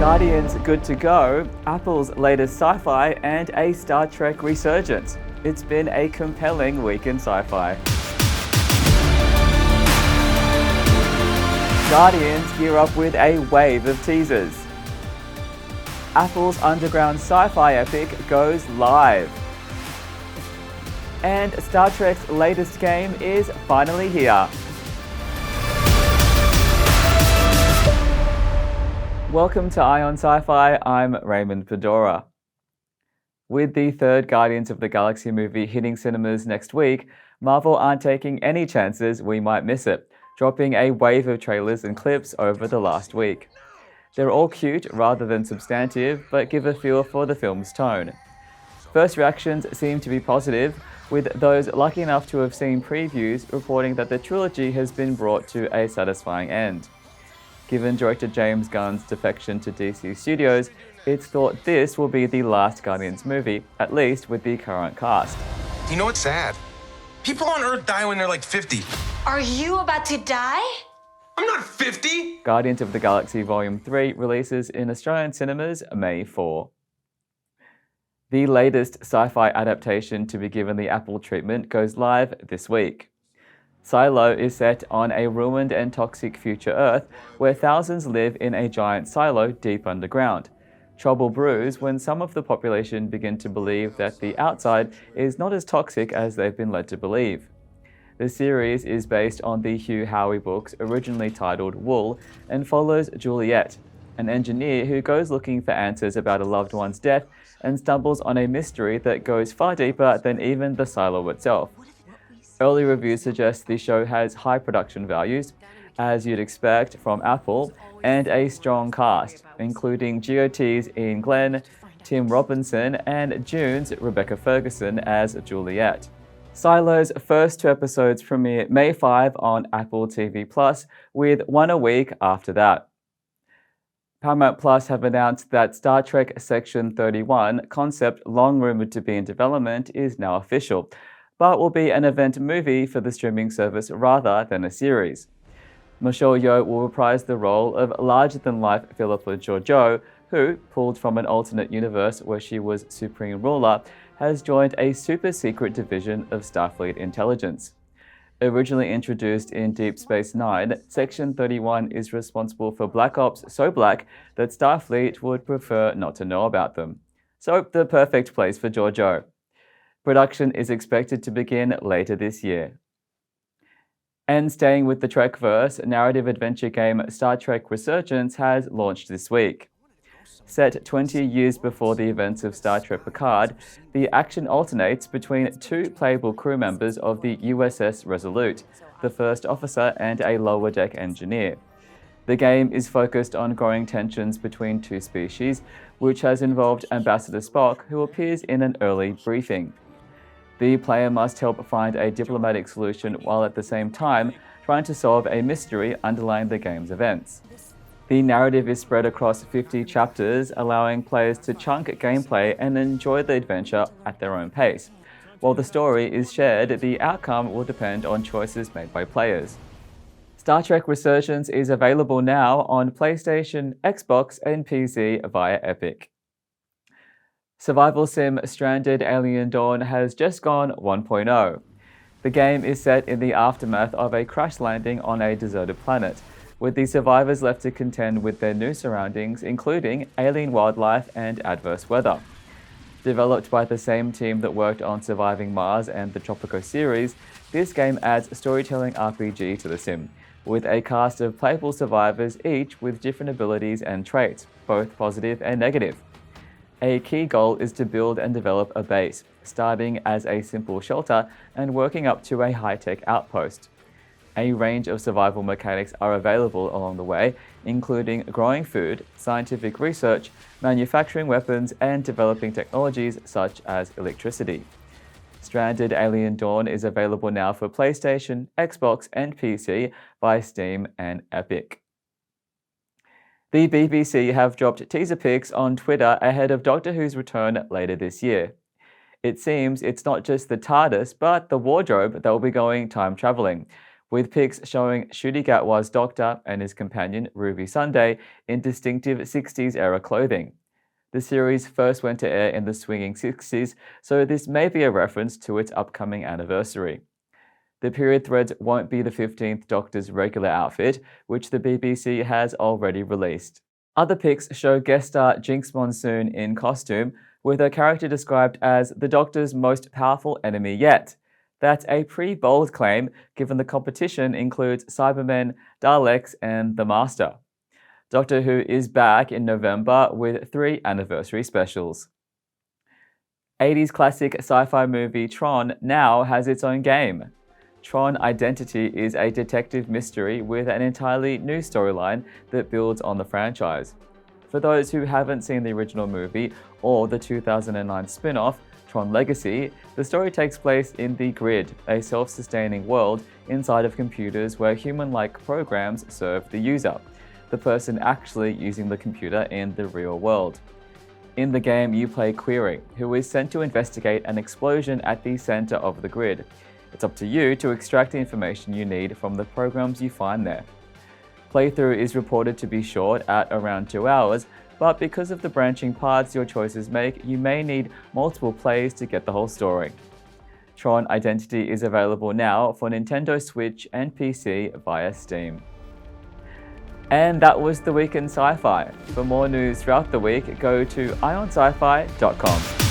Guardians good to go, Apple's latest sci-fi, and a Star Trek Resurgence. It's been a compelling week in sci-fi. Guardians gear up with a wave of teasers. Apple's underground sci-fi epic goes live. And Star Trek's latest game is finally here. Welcome to Eye on Sci-Fi, I'm Raymond Fedora. With the third Guardians of the Galaxy movie hitting cinemas next week, Marvel aren't taking any chances we might miss it, dropping a wave of trailers and clips over the last week. They're all cute rather than substantive, but give a feel for the film's tone. First reactions seem to be positive, with those lucky enough to have seen previews reporting that the trilogy has been brought to a satisfying end. Given director James Gunn's defection to DC Studios, it's thought this will be the last Guardians movie, at least with the current cast. You know what's sad? People on Earth die when they're like 50. Are you about to die? I'm not 50! Guardians of the Galaxy Volume 3 releases in Australian cinemas May 4. The latest sci-fi adaptation to be given the Apple treatment goes live this week. Silo is set on a ruined and toxic future Earth where thousands live in a giant silo deep underground. Trouble brews when some of the population begin to believe that the outside is not as toxic as they've been led to believe. The series is based on the Hugh Howey books originally titled Wool and follows Juliet, an engineer who goes looking for answers about a loved one's death and stumbles on a mystery that goes far deeper than even the silo itself. Early reviews suggest the show has high production values, as you'd expect from Apple, and a strong cast, including GOT's Ian Glenn, Tim Robinson, and June's Rebecca Ferguson as Juliet. Silo's first two episodes premiere May 5 on Apple TV+, with one a week after that. Paramount Plus have announced that Star Trek Section 31, concept long rumored to be in development, is now official, but will be an event movie for the streaming service rather than a series. Michelle Yeoh will reprise the role of larger-than-life Philippa Georgiou, who, pulled from an alternate universe where she was Supreme Ruler, has joined a super-secret division of Starfleet intelligence. Originally introduced in Deep Space Nine, Section 31 is responsible for black ops so black that Starfleet would prefer not to know about them. So, the perfect place for Georgiou. Production is expected to begin later this year. And staying with the Trekverse, narrative adventure game Star Trek Resurgence has launched this week. Set 20 years before the events of Star Trek Picard, the action alternates between two playable crew members of the USS Resolute, the first officer and a lower deck engineer. The game is focused on growing tensions between two species, which has involved Ambassador Spock, who appears in an early briefing. The player must help find a diplomatic solution while at the same time trying to solve a mystery underlying the game's events. The narrative is spread across 50 chapters, allowing players to chunk gameplay and enjoy the adventure at their own pace. While the story is shared, the outcome will depend on choices made by players. Star Trek Resurgence is available now on PlayStation, Xbox, and PC via Epic. Survival sim Stranded: Alien Dawn has just gone 1.0. The game is set in the aftermath of a crash landing on a deserted planet, with the survivors left to contend with their new surroundings, including alien wildlife and adverse weather. Developed by the same team that worked on Surviving Mars and the Tropico series, this game adds storytelling RPG to the sim, with a cast of playable survivors each with different abilities and traits, both positive and negative. A key goal is to build and develop a base, starting as a simple shelter and working up to a high-tech outpost. A range of survival mechanics are available along the way, including growing food, scientific research, manufacturing weapons, and developing technologies such as electricity. Stranded: Alien Dawn is available now for PlayStation, Xbox, and PC via Steam and Epic. The BBC have dropped teaser pics on Twitter ahead of Doctor Who's return later this year. It seems it's not just the TARDIS, but the wardrobe that will be going time travelling, with pics showing Ncuti Gatwa's Doctor and his companion Ruby Sunday in distinctive 60s era clothing. The series first went to air in the swinging 60s, so this may be a reference to its upcoming anniversary. The period threads won't be the 15th Doctor's regular outfit, which the BBC has already released. Other pics show guest star Jinx Monsoon in costume, with her character described as the Doctor's most powerful enemy yet. That's a pretty bold claim, given the competition includes Cybermen, Daleks, and the Master. Doctor Who is back in November with 3 anniversary specials. 80s classic sci-fi movie Tron now has its own game. Tron Identity is a detective mystery with an entirely new storyline that builds on the franchise. For those who haven't seen the original movie or the 2009 spin-off, Tron Legacy, the story takes place in the Grid, a self-sustaining world inside of computers where human-like programs serve the user, the person actually using the computer in the real world. In the game, you play Query, who is sent to investigate an explosion at the center of the Grid. It's up to you to extract the information you need from the programs you find there. Playthrough is reported to be short at around 2 hours, but because of the branching paths your choices make, you may need multiple plays to get the whole story. Tron Identity is available now for Nintendo Switch and PC via Steam. And that was the week in sci-fi. For more news throughout the week, go to ionsci-fi.com.